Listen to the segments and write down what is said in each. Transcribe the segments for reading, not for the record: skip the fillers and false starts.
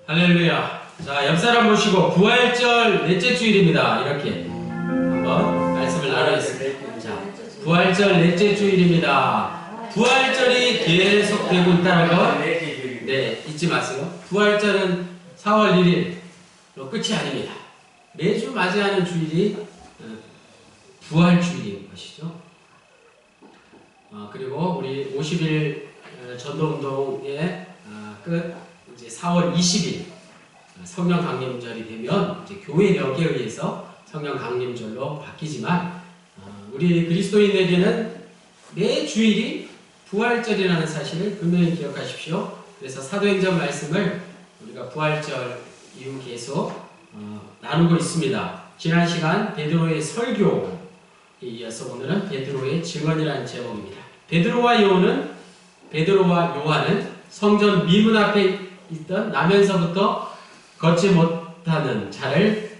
할렐루야. 자, 옆 사람 모시고 부활절 넷째 주일입니다. 이렇게 한번 말씀을 나누겠습니다. 자, 부활절 넷째 주일입니다. 부활절이 계속되고 있다는 거, 네, 잊지 마세요. 부활절은 4월 1일로 끝이 아닙니다. 매주 맞이하는 주일이 부활주일인 것이죠. 그리고 우리 50일 전도운동의 끝, 이제 4월 20일 성령 강림절이 되면 이제 교회력에 의해서 성령 강림절로 바뀌지만 우리 그리스도인에게는 매 주일이 부활절이라는 사실을 분명히 기억하십시오. 그래서 사도행전 말씀을 우리가 부활절 이후 계속 나누고 있습니다. 지난 시간 베드로의 설교에 이어서 오늘은 베드로의 증언이라는 제목입니다. 베드로와 요한은 성전 미문 앞에 있던 나면서부터 걷지 못하는 자를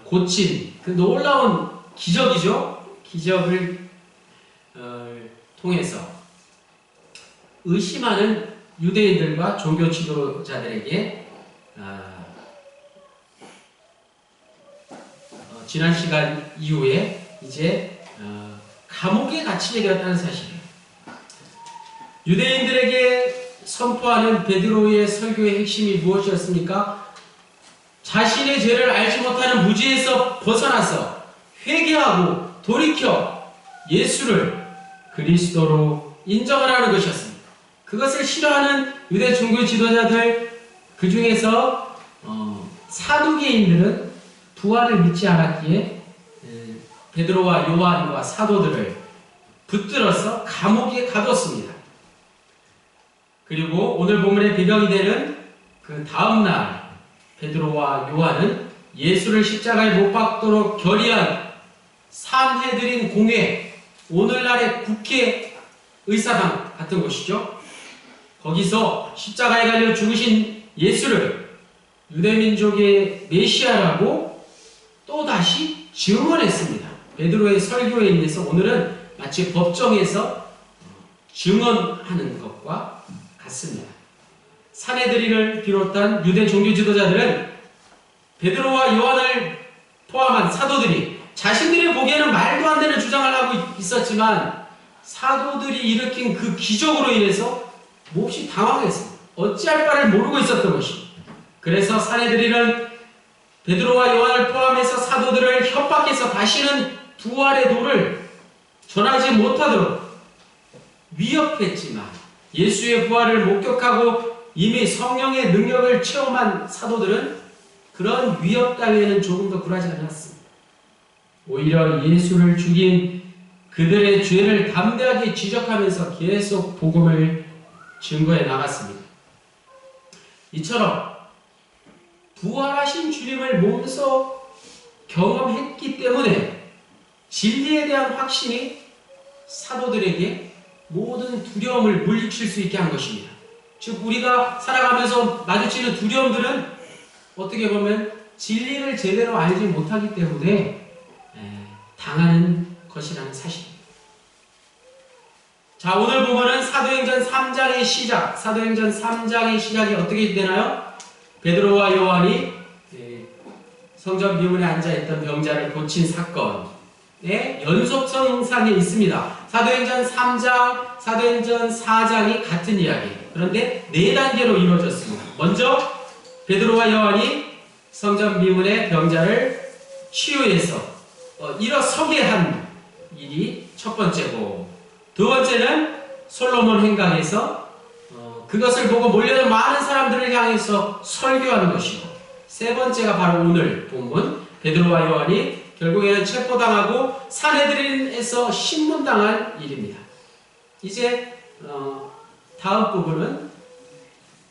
고친 그 놀라운 기적이죠. 기적을 통해서 의심하는 유대인들과 종교 지도자들에게 지난 시간 이후에 이제 감옥에 갇히게 되었다는 사실이에요. 유대인들에게 선포하는 베드로의 설교의 핵심이 무엇이었습니까? 자신의 죄를 알지 못하는 무지에서 벗어나서 회개하고 돌이켜 예수를 그리스도로 인정을 하는 것이었습니다. 그것을 싫어하는 유대 종교 지도자들, 그 중에서 사두개인들은 부활을 믿지 않았기에 베드로와 요한과 사도들을 붙들어서 감옥에 가뒀습니다. 그리고 오늘 본문의 배경이 되는 그 다음날 베드로와 요한은 예수를 십자가에 못 박도록 결의한 산헤드린 공회, 오늘날의 국회 의사당 같은 곳이죠. 거기서 십자가에 달려 죽으신 예수를 유대민족의 메시아라고 또다시 증언했습니다. 베드로의 설교에 의해서 오늘은 마치 법정에서 증언하는 것과 같습니다. 산헤드린을 비롯한 유대 종교 지도자들은 베드로와 요한을 포함한 사도들이 자신들이 보기에는 말도 안 되는 주장을 하고 있었지만 사도들이 일으킨 그 기적으로 인해서 몹시 당황했습니다. 어찌할 바를 모르고 있었던 것입니다. 그래서 산헤드린은 베드로와 요한을 포함해서 사도들을 협박해서 다시는 부활의 도를 전하지 못하도록 위협했지만 예수의 부활을 목격하고 이미 성령의 능력을 체험한 사도들은 그런 위협 따위에는 조금 더 굴하지 않았습니다. 오히려 예수를 죽인 그들의 죄를 담대하게 지적하면서 계속 복음을 증거해 나갔습니다. 이처럼 부활하신 주님을 몸소 경험했기 때문에 진리에 대한 확신이 사도들에게 모든 두려움을 물리칠 수 있게 한 것입니다. 즉 우리가 살아가면서 마주치는 두려움들은 어떻게 보면 진리를 제대로 알지 못하기 때문에 당하는 것이라는 사실입니다. 자, 오늘 보면은 사도행전 3장의 시작, 사도행전 3장의 시작이 어떻게 되나요? 베드로와 요한이 성전 미문에 앉아있던 병자를 고친 사건의 연속성상에 있습니다. 사도행전 3장, 사도행전 4장이 같은 이야기예요. 그런데 4단계로 이루어졌습니다. 먼저 베드로와 요한이 성전 미문의 병자를 치유해서 일어서게 한 일이 첫 번째고, 두 번째는 솔로몬 행각에서 그것을 보고 몰려든 많은 사람들을 향해서 설교하는 것이고, 세 번째가 바로 오늘 본문 베드로와 요한이 결국에는 체포당하고 산헤드린에서 신문당할 일입니다. 이제 다음 부분은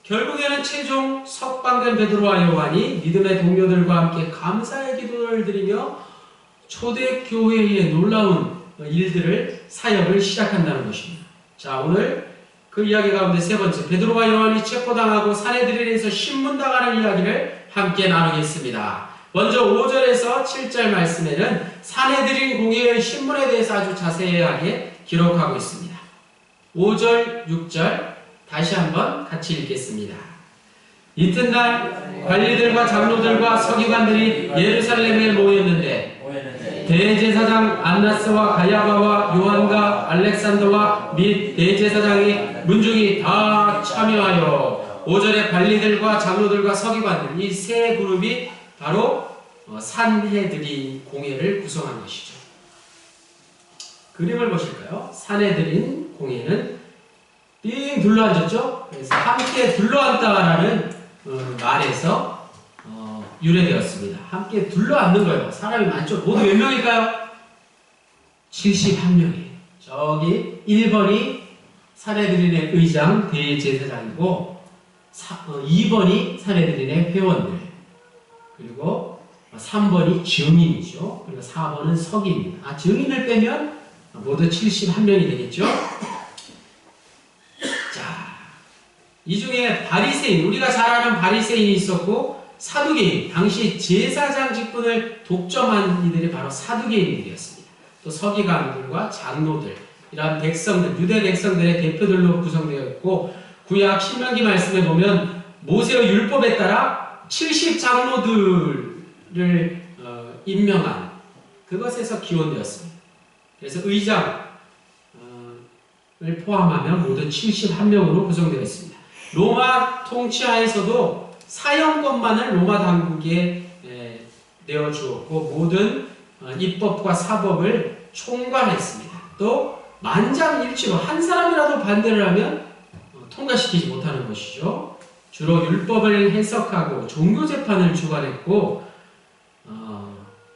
결국에는 최종 석방된 베드로와 요한이 믿음의 동료들과 함께 감사의 기도를 드리며 초대교회의 놀라운 일들을, 사역을 시작한다는 것입니다. 자, 오늘 그 이야기 가운데 세 번째, 베드로와 요한이 체포당하고 산헤드린에서 신문당하는 이야기를 함께 나누겠습니다. 먼저 5절에서 7절 말씀에는 산헤드린 공회의 신문에 대해서 아주 자세하게 기록하고 있습니다. 5절, 6절 다시 한번 같이 읽겠습니다. 이튿날 관리들과 장로들과 서기관들이 예루살렘에 모였는데 대제사장 안나스와 가야바와 요한과 알렉산더와 및 대제사장이 문중이 다 참여하여 5절에 관리들과 장로들과 서기관들, 이 세 그룹이 바로 산헤드린 공회를 구성한 것이죠. 그림을 보실까요? 산헤드린 공회는 삥 둘러앉았죠? 그래서 함께 둘러앉다라는 말에서 유래되었습니다. 함께 둘러앉는 거예요. 사람이 많죠? 모두 몇 명일까요? 71명이에요. 저기 1번이 산헤드린의 의장 대제사장이고 2번이 산헤드린의 회원들, 그리고 3번이 증인이죠. 그리고 4번은 서기입니다. 증인을 빼면 모두 71명이 되겠죠. 자, 이 중에 바리새인, 우리가 잘 아는 바리새인이 있었고 사두개인, 당시 제사장 직분을 독점한 이들이 바로 사두개인들이었습니다. 또 서기관들과 장로들, 이러한 백성들, 유대 백성들의 대표들로 구성되어 있고, 구약 신명기 말씀에 보면 모세의 율법에 따라 70장로들을 임명한 그것에서 기원되었습니다. 그래서 의장을 포함하면 모두 71명으로 구성되어 있습니다. 로마 통치하에서도 사형권만을 로마 당국에 내어주었고 모든 입법과 사법을 총괄했습니다. 또 만장일치로 한 사람이라도 반대를 하면 통과시키지 못하는 것이죠. 주로 율법을 해석하고 종교재판을 주관했고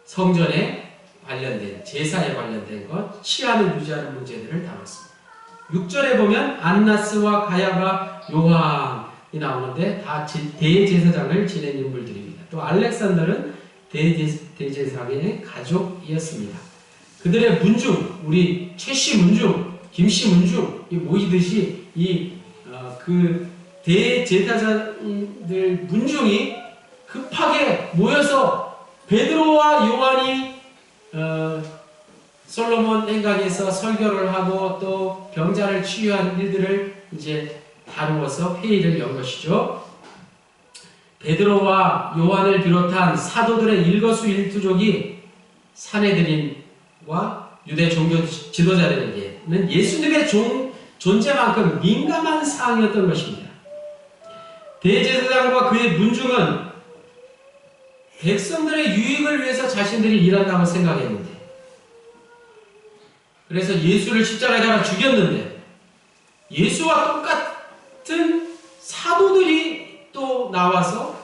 성전에 관련된, 제사에 관련된 것, 치안을 유지하는 문제들을 다뤘습니다. 6절에 보면 안나스와 가야바, 요한이 나오는데 다 대제사장을 지낸 인물들입니다. 또 알렉산더는 대제사장의 가족이었습니다. 그들의 문중, 우리 최씨 문중, 김씨 문중이 모이듯이 그 대제사장들 문중이 급하게 모여서 베드로와 요한이 솔로몬 행각에서 설교를 하고 또 병자를 치유한 일들을 이제 다루어서 회의를 연 것이죠. 베드로와 요한을 비롯한 사도들의 일거수일투족이 산헤드린과 유대 종교 지도자들에게는 예수님의 존재만큼 민감한 사항이었던 것입니다. 대제사장과 그의 문중은 백성들의 유익을 위해서 자신들이 일한다고 생각했는데, 그래서 예수를 십자가에 달아 죽였는데, 예수와 똑같은 사도들이 또 나와서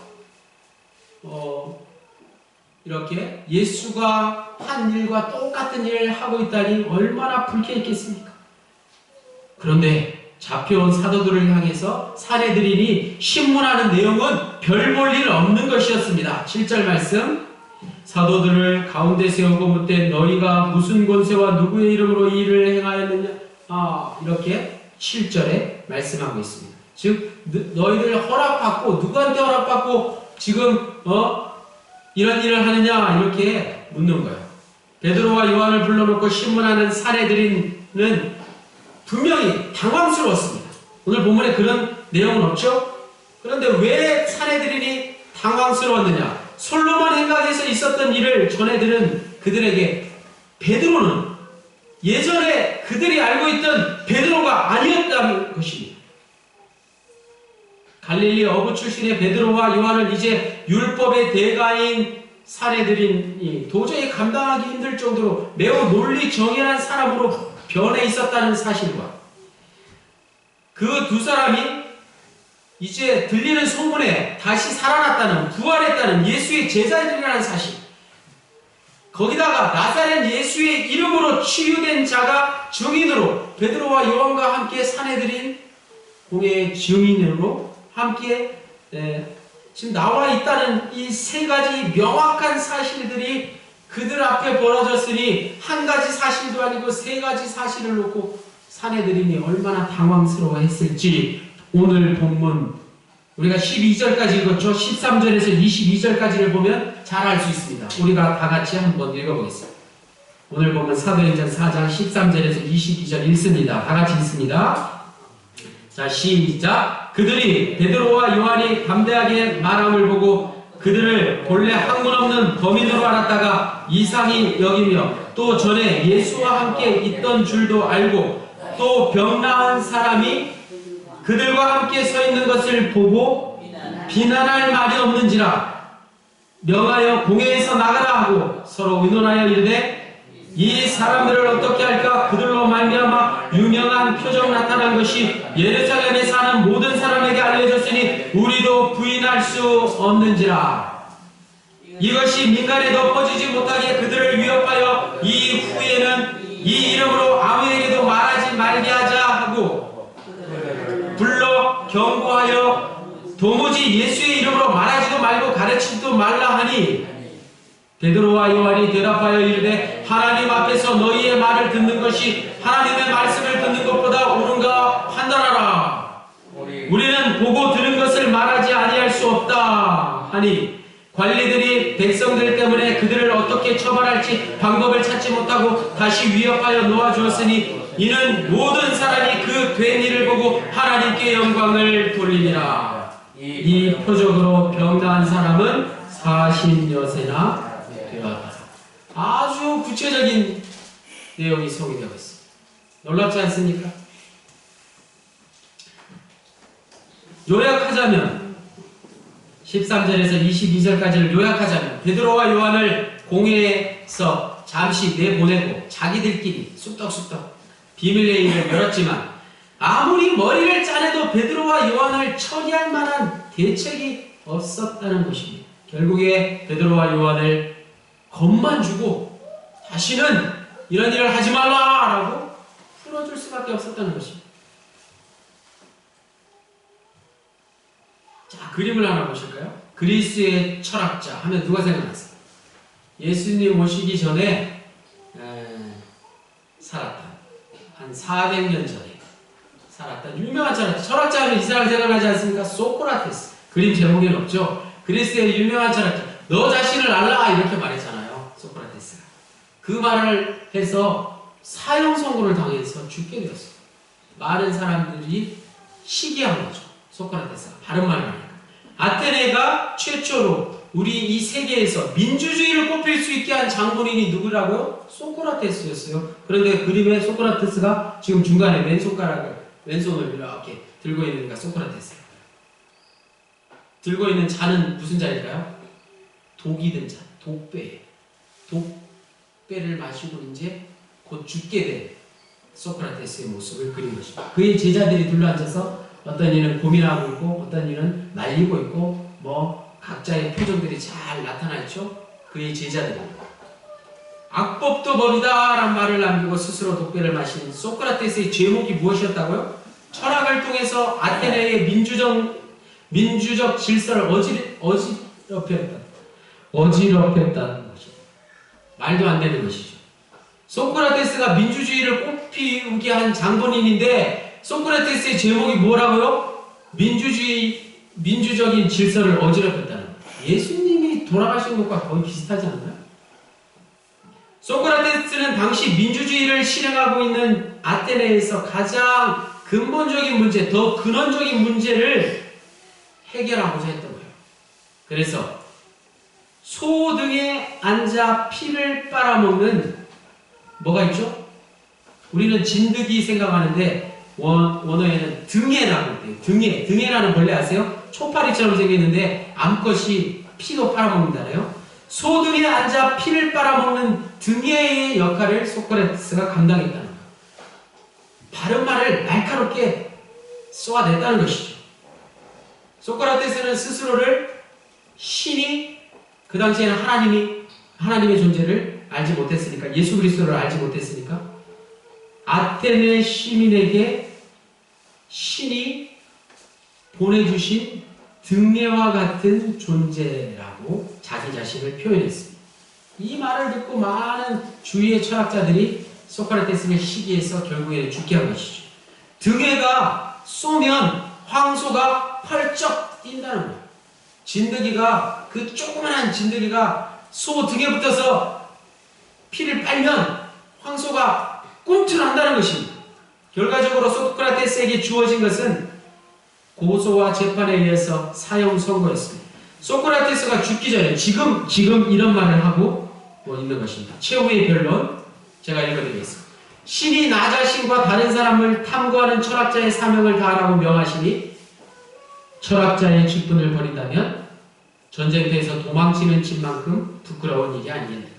이렇게 예수가 한 일과 똑같은 일을 하고 있다니 얼마나 불쾌했겠습니까? 그런데 잡혀온 사도들을 향해서 산헤드린이 신문하는 내용은 별 볼 일 없는 것이었습니다. 7절 말씀, 사도들을 가운데 세우고 묻되 너희가 무슨 권세와 누구의 이름으로 이 일을 행하였느냐, 이렇게 7절에 말씀하고 있습니다. 즉 너희들 허락받고, 누구한테 허락받고 지금 이런 일을 하느냐, 이렇게 묻는 거예요. 베드로와 요한을 불러놓고 신문하는 산헤드린은 분명히 당황스러웠습니다. 오늘 본문에 그런 내용은 없죠? 그런데 왜 산헤드린이 당황스러웠느냐? 솔로몬 행각에서 있었던 일을 전해들은 그들에게 베드로는 예전에 그들이 알고 있던 베드로가 아니었다는 것입니다. 갈릴리 어부 출신의 베드로와 요한을 이제 율법의 대가인 산헤드린이 도저히 감당하기 힘들 정도로 매우 논리 정연한 사람으로 변해 있었다는 사실과 그 두 사람이 이제 들리는 소문에 다시 살아났다는, 부활했다는 예수의 제자들이라는 사실, 거기다가 나사렛 예수의 이름으로 치유된 자가 증인으로 베드로와 요한과 함께 산헤드린 공회의 증인으로 함께 지금 나와 있다는 이 세 가지 명확한 사실들이 그들 앞에 벌어졌으니 한 가지 사실도 아니고 세 가지 사실을 놓고 산헤드린이 얼마나 당황스러워했을지 오늘 본문 우리가 12절까지 읽었죠. 13절에서 22절까지를 보면 잘 알 수 있습니다. 우리가 다 같이 한번 읽어보겠습니다. 오늘 보면 사도행전 4장 13절에서 22절 읽습니다. 다 같이 읽습니다. 자, 시작. 그들이 베드로와 요한이 담대하게 말함을 보고 그들을 본래 학문 없는 범인으로 알았다가 이상히 여기며 또 전에 예수와 함께 있던 줄도 알고 또 병 나은 사람이 그들과 함께 서 있는 것을 보고 비난할 말이 없는지라 명하여 공회에서 나가라 하고 서로 의논하여 이르되 이 사람들을 어떻게 할까? 그들로 말미암아 유명한 표적 나타난 것이 예루살렘에 사는 모든 사람에게 알려졌으니 우리도 부인할 수 없는지라. 이것이 민간에 덮어지지 못하게 그들을 위협하여 이후에는 이 이름으로 아무에게도 말하지 말게 하자 하고 불러 경고하여 도무지 예수의 이름으로 말하지도 말고 가르치지도 말라 하니 베드로와 요한이 대답하여 이르되 하나님 앞에서 너희의 말을 듣는 것이 하나님의 말씀을 듣는 것보다 옳은가 판단하라. 우리는 보고 들은 것을 말하지 아니할 수 없다 하니 관리들이 백성들 때문에 그들을 어떻게 처벌할지 방법을 찾지 못하고 다시 위협하여 놓아주었으니 이는 모든 사람이 그 된 일을 보고 하나님께 영광을 돌리니라. 이 표적으로 병 나은 사람은 40여세나 아주 구체적인 내용이 소개되고 있습니다. 놀랍지 않습니까? 요약하자면 13절에서 22절까지를 요약하자면 베드로와 요한을 공회에서 잠시 내보내고 자기들끼리 쑥덕쑥덕 비밀 회의를 열었지만 아무리 머리를 짜내도 베드로와 요한을 처리할 만한 대책이 없었다는 것입니다. 결국에 베드로와 요한을 겁만 주고 다시는 이런 일을 하지 말라라고 풀어줄 수밖에 없었다는 것입니다. 자, 그림을 하나 보실까요? 그리스의 철학자 하면 누가 생각났어요? 예수님 오시기 전에 살았던 한 400년 전에 살았던 유명한 철학자 하면 이 사람 생각나지 않습니까? 소크라테스. 그림 제목에는 없죠. 그리스의 유명한 철학자. 너 자신을 알라 이렇게 말했잖아요. 소크라테스가. 그 말을 해서 사형 선고를 당해서 죽게 되었어요. 많은 사람들이 시기한 거죠. 소크라테스가 바른 말을 하니까. 아테네가 최초로 우리 이 세계에서 민주주의를 꼽힐 수 있게 한 장본인이 누구라고요? 소크라테스였어요. 그런데 그림에 소크라테스가 지금 중간에 왼손을 이렇게 들고 있는 소크라테스. 들고 있는 자는 무슨 자일까요? 독이 든 자, 독배. 독배를 마시고 이제 곧 죽게 된 소크라테스의 모습을 그린 것입니다. 그의 제자들이 둘러앉아서 어떤 이는 고민하고 있고 어떤 이는 말리고 있고 뭐 각자의 표정들이 잘 나타나 있죠. 그의 제자들입니다. 악법도 법이다 라는 말을 남기고 스스로 독배를 마신 소크라테스의 제목이 무엇이었다고요? 철학을 통해서 아테네의 민주적 질서를 어지럽혔다는 것이죠. 말도 안 되는 것이죠. 소크라테스가 민주주의를 꽃피우게 한 장본인인데 소크라테스의 제목이 뭐라고요? 민주적인 질서를 어지럽혔다는 거예요. 예수님이 돌아가신 것과 거의 비슷하지 않나요? 소크라테스는 당시 민주주의를 실행하고 있는 아테네에서 가장 근본적인 문제, 더 근원적인 문제를 해결하고자 했던 거예요. 그래서 소 등에 앉아 피를 빨아먹는 뭐가 있죠? 우리는 진드기 생각하는데 원어에는 등해라고 해요. 등해라는 벌레 아세요? 초파리처럼 생겼는데 암컷이 피도 빨아먹는다네요. 소 등에 앉아 피를 빨아먹는 등해의 역할을 소크라테스가 감당했다는 거예요. 바른 말을 날카롭게 쏘아냈다는 것이죠. 소크라테스는 스스로를 신이 그 당시에는 하나님의 존재를 알지 못했으니까 예수 그리스도를 알지 못했으니까 아테네 시민에게 신이 보내주신 등해와 같은 존재라고 자기 자신을 표현했습니다. 이 말을 듣고 많은 주위의 철학자들이 소크라테스를 시기해서 결국에는 죽게 한 것이죠. 등해가 쏘면 황소가 펄쩍 뛴다는 거예요. 진드기가 그 조그만한 진드기가 소 등에 붙어서 피를 빨면 황소가 꿈틀한다는 것입니다. 결과적으로 소크라테스에게 주어진 것은 고소와 재판에 의해서 사형 선고했습니다. 소크라테스가 죽기 전에 지금 이런 말을 하고 있는 것입니다. 최후의 변론 제가 읽어드리겠습니다. 신이 나 자신과 다른 사람을 탐구하는 철학자의 사명을 다하라고 명하시니 철학자의 직분을 버린다면 전쟁터에서 도망치는 짓만큼 부끄러운 일이 아니겠는가.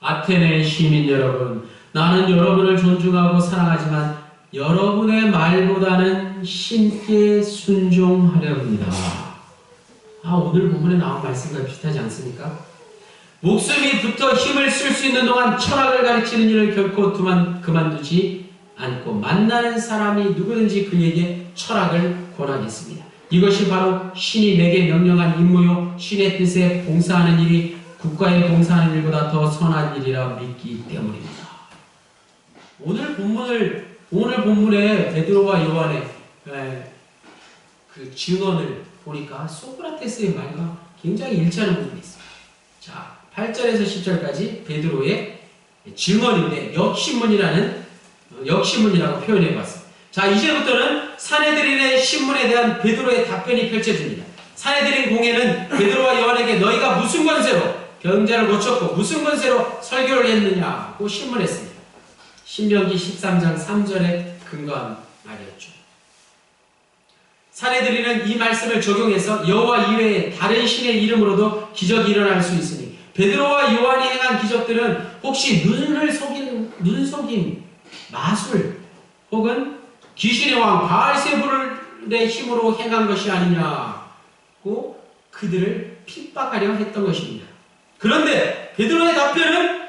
아테네 시민 여러분, 나는 여러분을 존중하고 사랑하지만 여러분의 말보다는 신께 순종하려 합니다. 오늘 본문에 나온 말씀과 비슷하지 않습니까? 목숨이 붙어 힘을 쓸 수 있는 동안 철학을 가르치는 일을 결코 그만두지 않고 만나는 사람이 누구든지 그에게 철학을 권하겠습니다. 이것이 바로 신이 내게 명령한 임무요 신의 뜻에 봉사하는 일이 국가에 봉사하는 일보다 더 선한 일이라 믿기 때문입니다. 오늘 본문에 베드로와 요한의 그 증언을 보니까 소크라테스의 말과 굉장히 일치하는 부분이 있습니다. 자, 8절에서 10절까지 베드로의 증언인데 역신문이라고 표현해봤습니다. 자, 이제부터는 사내들인의 신문에 대한 베드로의 답변이 펼쳐집니다. 사내들인 공회는 베드로와 요한에게 너희가 무슨 권세로 병자를 고쳤고 무슨 권세로 설교를 했느냐고 신문했습니다. 신명기 13장 3절에 근거한 말이었죠. 사내들인은 이 말씀을 적용해서 여호와 이외에 다른 신의 이름으로도 기적이 일어날 수 있으니 베드로와 요한이 행한 기적들은 혹시 눈을 속인 마술 혹은 귀신의 왕 바알세불의 힘으로 행한 것이 아니냐고 그들을 핍박하려 했던 것입니다. 그런데 베드로의 답변은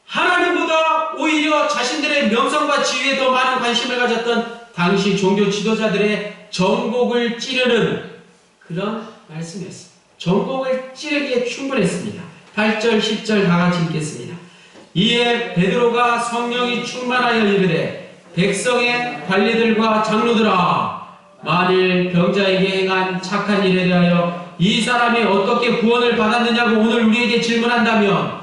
하나님보다 오히려 자신들의 명성과 지위에 더 많은 관심을 가졌던 당시 종교 지도자들의 정복을 찌르는 그런 말씀이었습니다. 정복을 찌르기에 충분했습니다. 8절, 10절 다 같이 읽겠습니다. 이에 베드로가 성령이 충만하여 이르되 백성의 관리들과 장로들아, 만일 병자에게 행한 착한 일에 대하여 이 사람이 어떻게 구원을 받았느냐고 오늘 우리에게 질문한다면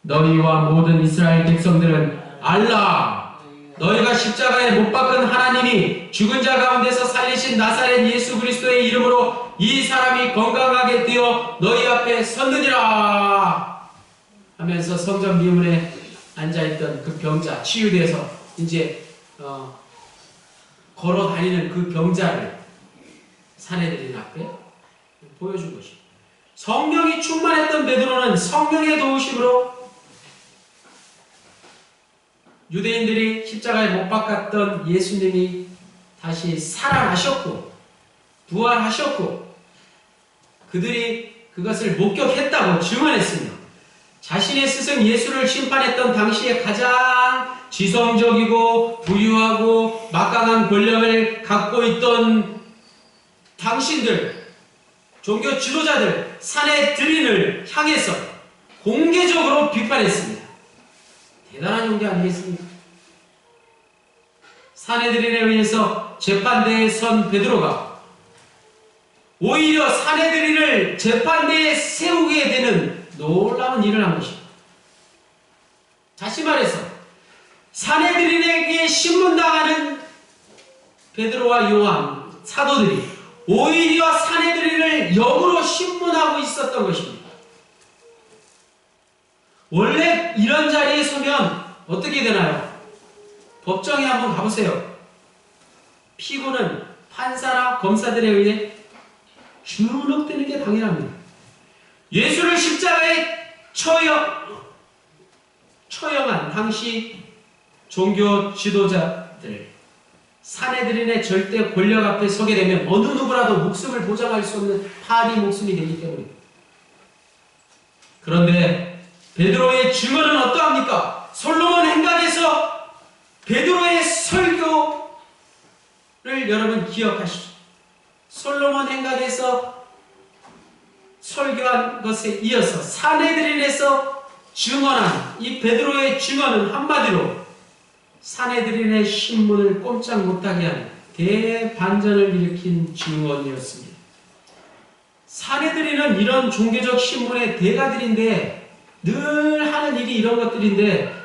너희와 모든 이스라엘 백성들은 알라, 너희가 십자가에 못 박은 하나님이 죽은 자 가운데서 살리신 나사렛 예수 그리스도의 이름으로 이 사람이 건강하게 되어 너희 앞에 섰느니라 하면서 성전 미문에 앉아있던 그 병자, 치유돼서 이제 걸어 다니는 그 병자를 사내들인 앞에 보여준 것입니다. 성령이 충만했던 베드로는 성령의 도우심으로 유대인들이 십자가에 못 박았던 예수님이 다시 살아나셨고 부활하셨고 그들이 그것을 목격했다고 증언했습니다. 자신의 스승 예수를 심판했던 당시에 가장 지성적이고 부유하고 막강한 권력을 갖고 있던 당신들, 종교 지도자들, 사내들인을 향해서 공개적으로 비판했습니다. 대단한 용기 아니겠습니까? 사내들인에 의해서 재판대에 선 베드로가 오히려 사내들인을 재판대에 세우게 되는 놀라운 일을 한 것입니다. 다시 말해서 사내들인에게 신문당하는 베드로와 요한 사도들이 오히려 사내들인을 역으로 신문하고 있었던 것입니다. 원래 이런 자리에 서면 어떻게 되나요? 법정에 한번 가보세요. 피고는 판사나 검사들에 의해 주눅드는 게 당연합니다. 예수를 십자가에 처형한 당시 종교 지도자들, 사내들인의 절대 권력 앞에 서게 되면 어느 누구라도 목숨을 보장할 수 없는 파리 목숨이 되기 때문입니다. 그런데 베드로의 증언은 어떠합니까? 솔로몬 행각에서 베드로의 설교를 여러분 기억하시죠. 솔로몬 행각에서 설교한 것에 이어서 사내들인에서 증언한 이 베드로의 증언은 한마디로 사내들인의 신문을 꼼짝 못하게 하는 대반전을 일으킨 증언이었습니다. 사내들인은 이런 종교적 신문의 대가들인데 늘 하는 일이 이런 것들인데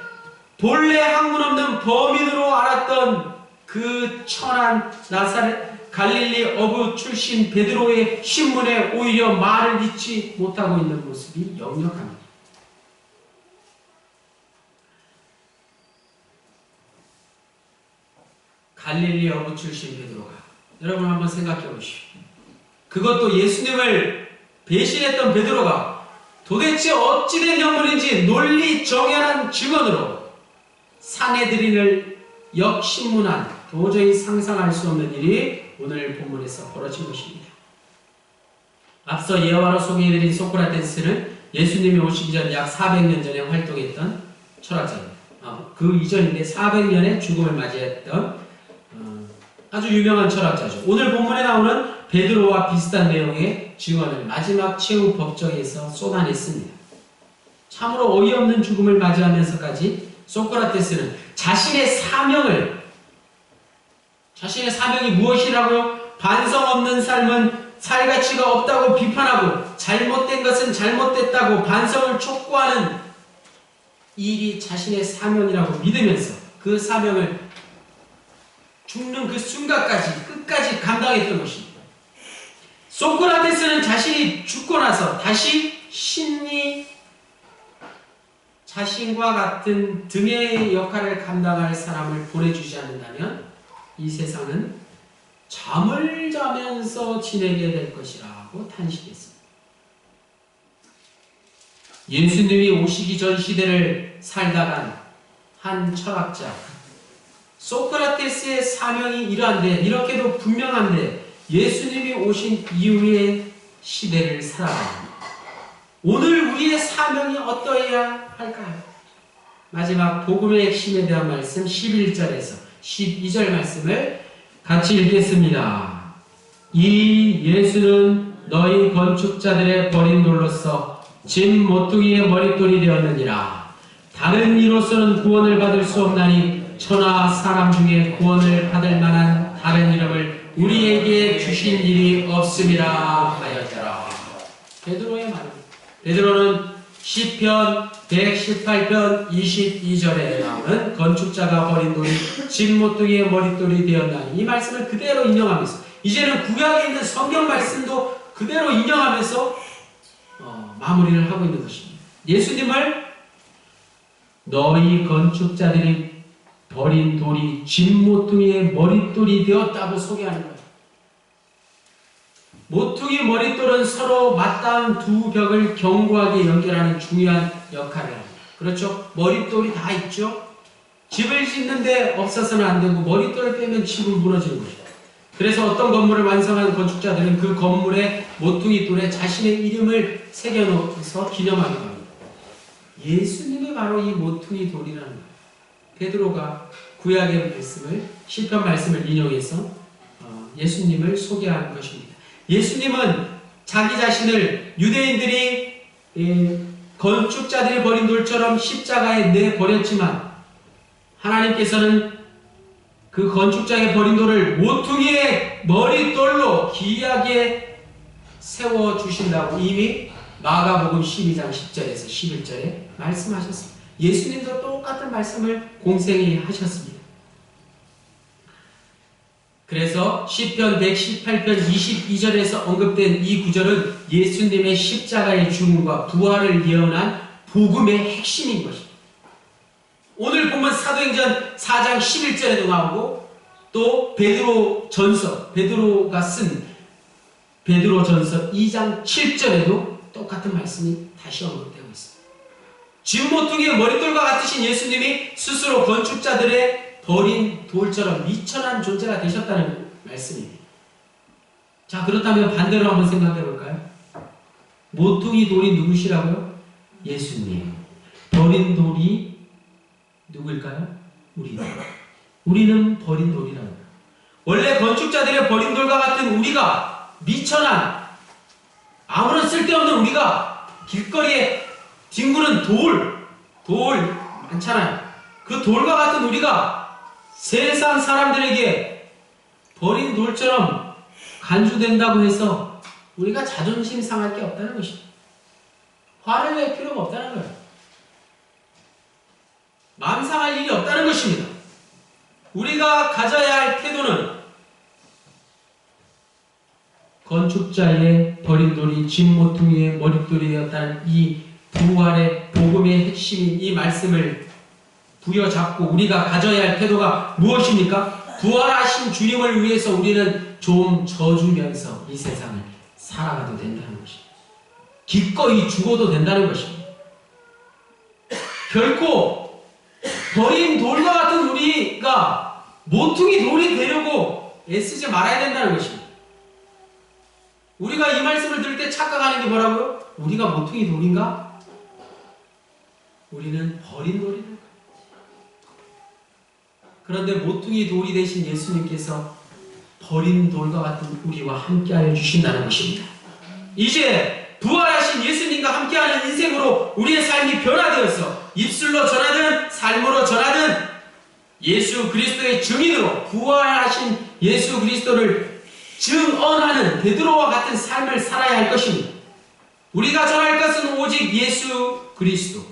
본래 학문 없는 범인으로 알았던 그 천한 나사렛 갈릴리 어부 출신 베드로의 신문에 오히려 말을 잇지 못하고 있는 모습이 역력합니다. 갈릴리 어부 출신 베드로가, 여러분 한번 생각해 보십시오. 그것도 예수님을 배신했던 베드로가 도대체 어찌된 인물인지 논리정연한 증언으로 사내들인을 역신문한 도저히 상상할 수 없는 일이 오늘 본문에서 벌어진 것입니다. 앞서 예화로 소개해드린 소크라테스는 예수님이 오시기 전 약 400년 전에 활동했던 철학자입니다. 그 이전인데 400년의 죽음을 맞이했던 아주 유명한 철학자죠. 오늘 본문에 나오는 베드로와 비슷한 내용의 증언을 마지막 최후 법정에서 쏟아냈습니다. 참으로 어이없는 죽음을 맞이하면서까지 소크라테스는 자신의 사명이 무엇이라고요? 반성 없는 삶은 살 가치가 없다고 비판하고 잘못된 것은 잘못됐다고 반성을 촉구하는 일이 자신의 사명이라고 믿으면서 그 사명을 죽는 그 순간까지 끝까지 감당했던 것입니다. 소크라테스는 자신이 죽고 나서 다시 신이 자신과 같은 등의 역할을 감당할 사람을 보내주지 않는다면 이 세상은 잠을 자면서 지내게 될 것이라고 탄식했습니다. 예수님이 오시기 전 시대를 살다간 한 철학자, 소크라테스의 사명이 이러한데, 이렇게도 분명한데 예수님이 오신 이후의 시대를 살아갑니다. 오늘 우리의 사명이 어떠해야 할까요? 마지막 복음의 핵심에 대한 말씀 11절에서 12절 말씀을 같이 읽겠습니다. 이 예수는 너희 건축자들의 버린 돌로서 짐 모퉁이의 머릿돌이 되었느니라. 다른 이로서는 구원을 받을 수 없나니 천하 사람 중에 구원을 받을 만한 다른 이름을 우리에게 주신 일이 없음이라 하였더라. 베드로의 말입니다. 베드로는 시편 118편 22절에 나오는 건축자가 버린 돌이 짐 모퉁이의 머릿돌이 되었나니, 이 말씀을 그대로 인용하면서 이제는 구약에 있는 성경 말씀도 그대로 인용하면서 마무리를 하고 있는 것입니다. 예수님을 너희 건축자들이 버린 돌이 짐 모퉁이의 머릿돌이 되었다고 소개하는 거예요. 모퉁이 머릿돌은 서로 맞닿은 두 벽을 견고하게 연결하는 중요한 역할을 합니다. 그렇죠? 머릿돌이 다 있죠? 집을 짓는데 없어서는 안 되고 머릿돌을 빼면 집은 무너지는 것이죠. 그래서 어떤 건물을 완성한 건축자들은 그 건물의 모퉁이 돌에 자신의 이름을 새겨놓아서 기념하기도 합니다. 예수님이 바로 이 모퉁이 돌이라는 거예요. 베드로가 구약의 말씀을, 시편 말씀을 인용해서 예수님을 소개하는 것입니다. 예수님은 자기 자신을 유대인들이 건축자들이 버린 돌처럼 십자가에 내버렸지만 하나님께서는 그 건축자의 버린 돌을 모퉁이의 머릿돌로 귀하게 세워주신다고 이미 마가복음 12장 10절에서 11절에 말씀하셨습니다. 예수님도 똑같은 말씀을 공생히 하셨습니다. 그래서 시편 118편 22절에서 언급된 이 구절은 예수님의 십자가의 죽음과 부활을 예언한 복음의 핵심인 것입니다. 오늘 보면 사도행전 4장 11절에도 나오고 또 베드로가 쓴 베드로전서 2장 7절에도 똑같은 말씀이 다시 언급되고 있습니다. 짐 모퉁이의 머릿돌과 같으신 예수님이 스스로 건축자들의 버린 돌처럼 미천한 존재가 되셨다는 말씀입니다. 자, 그렇다면 반대로 한번 생각해 볼까요? 모퉁이 돌이 누구시라고요? 예수님. 버린 돌이 누구일까요? 우리는 버린 돌이라고요. 원래 건축자들의 버린 돌과 같은 우리가, 미천한 아무런 쓸데없는 우리가, 길거리에 뒹구는 돌 많잖아요. 그 돌과 같은 우리가 세상 사람들에게 버린 돌처럼 간주된다고 해서 우리가 자존심 상할 게 없다는 것입니다. 화를 낼 필요가 없다는 거예요. 마음 상할 일이 없다는 것입니다. 우리가 가져야 할 태도는 건축자의 버린 돌이 진모퉁이의 머릿돌이었다는 이 부활의 복음의 핵심인 이 말씀을 부여잡고 우리가 가져야 할 태도가 무엇입니까? 부활하신 주님을 위해서 우리는 좀 져주면서 이 세상을 살아가도 된다는 것입니다. 기꺼이 죽어도 된다는 것입니다. 결코 버린 돌과 같은 우리가 모퉁이 돌이 되려고 애쓰지 말아야 된다는 것입니다. 우리가 이 말씀을 들을 때 착각하는 게 뭐라고요? 우리가 모퉁이 돌인가? 우리는 버린 돌이다. 그런데 모퉁이 돌이 되신 예수님께서 버린 돌과 같은 우리와 함께하여 주신다는 것입니다. 이제 부활하신 예수님과 함께하는 인생으로 우리의 삶이 변화되어서 입술로 전하든 삶으로 전하든 예수 그리스도의 증인으로 부활하신 예수 그리스도를 증언하는 베드로와 같은 삶을 살아야 할 것입니다. 우리가 전할 것은 오직 예수 그리스도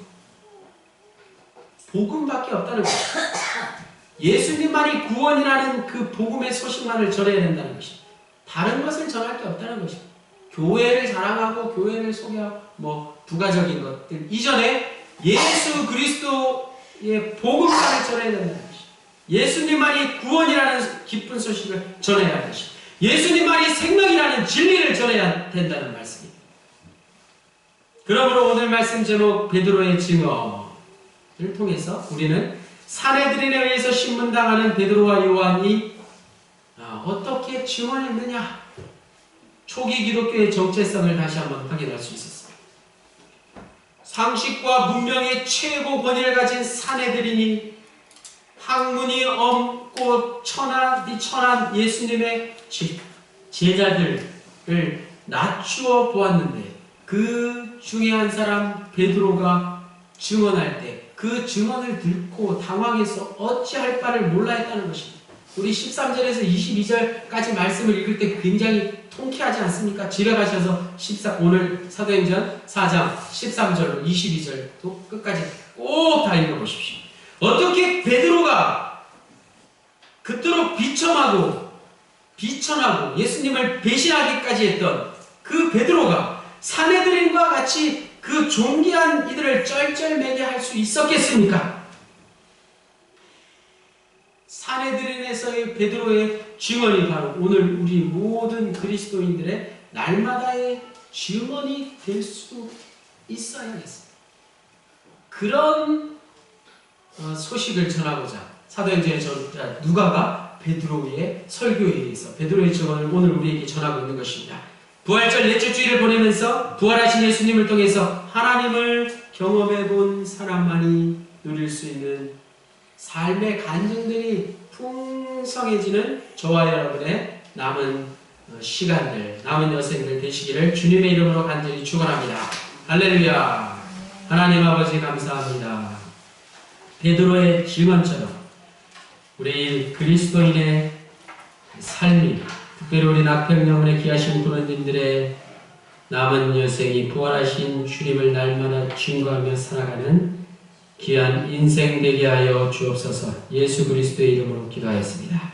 복음밖에 없다는 것입니다. 예수님만이 구원이라는 그 복음의 소식만을 전해야 된다는 것입니다. 다른 것을 전할 게 없다는 것입니다. 교회를 자랑하고 교회를 소개하고 부가적인 것들 이전에 예수 그리스도의 복음만을 전해야 된다는 것입니다. 예수님만이 구원이라는 기쁜 소식을 전해야 할 것입니다. 예수님만이 생명이라는 진리를 전해야 된다는 말씀입니다. 그러므로 오늘 말씀 제목 베드로의 증언을 통해서 우리는 사내들인에 의해서 신문당하는 베드로와 요한이 어떻게 증언했느냐 초기 기독교의 정체성을 다시 한번 확인할 수 있었습니다. 상식과 문명의 최고 권위를 가진 사내들인이 학문이 엄고 천한 예수님의 제자들을 낮추어 보았는데 그 중에 한 사람 베드로가 증언할 때 그 증언을 듣고 당황해서 어찌할 바를 몰라 했다는 것입니다. 우리 13절에서 22절까지 말씀을 읽을 때 굉장히 통쾌하지 않습니까? 집에 가셔서 오늘 사도행전 4장 13절로 22절도 끝까지 꼭 다 읽어보십시오. 어떻게 베드로가 그토록 비천하고 예수님을 배신하기까지 했던 그 베드로가 사내들인과 같이 그 존귀한 이들을 쩔쩔매게 할 수 있었겠습니까? 사내들인에서의 베드로의 증언이 바로 오늘 우리 모든 그리스도인들의 날마다의 증언이 될 수 있어야겠습니다. 그런 소식을 전하고자 사도행전의 누가가 베드로의 설교에 의해서 베드로의 증언을 오늘 우리에게 전하고 있는 것입니다. 부활절 넷째 주일을 보내면서 부활하신 예수님을 통해서 하나님을 경험해 본 사람만이 누릴 수 있는 삶의 간증들이 풍성해지는 저와 여러분의 남은 시간들, 남은 여생들 되시기를 주님의 이름으로 간절히 축원합니다. 할렐루야. 하나님 아버지 감사합니다. 베드로의 증언처럼 우리 그리스도인의 삶이 특별히 우리 낙평영혼에 귀하신 부모님들의 남은 여생이 부활하신 주님을 날마다 증거하며 살아가는 귀한 인생 되게 하여 주옵소서. 예수 그리스도의 이름으로 기도하였습니다.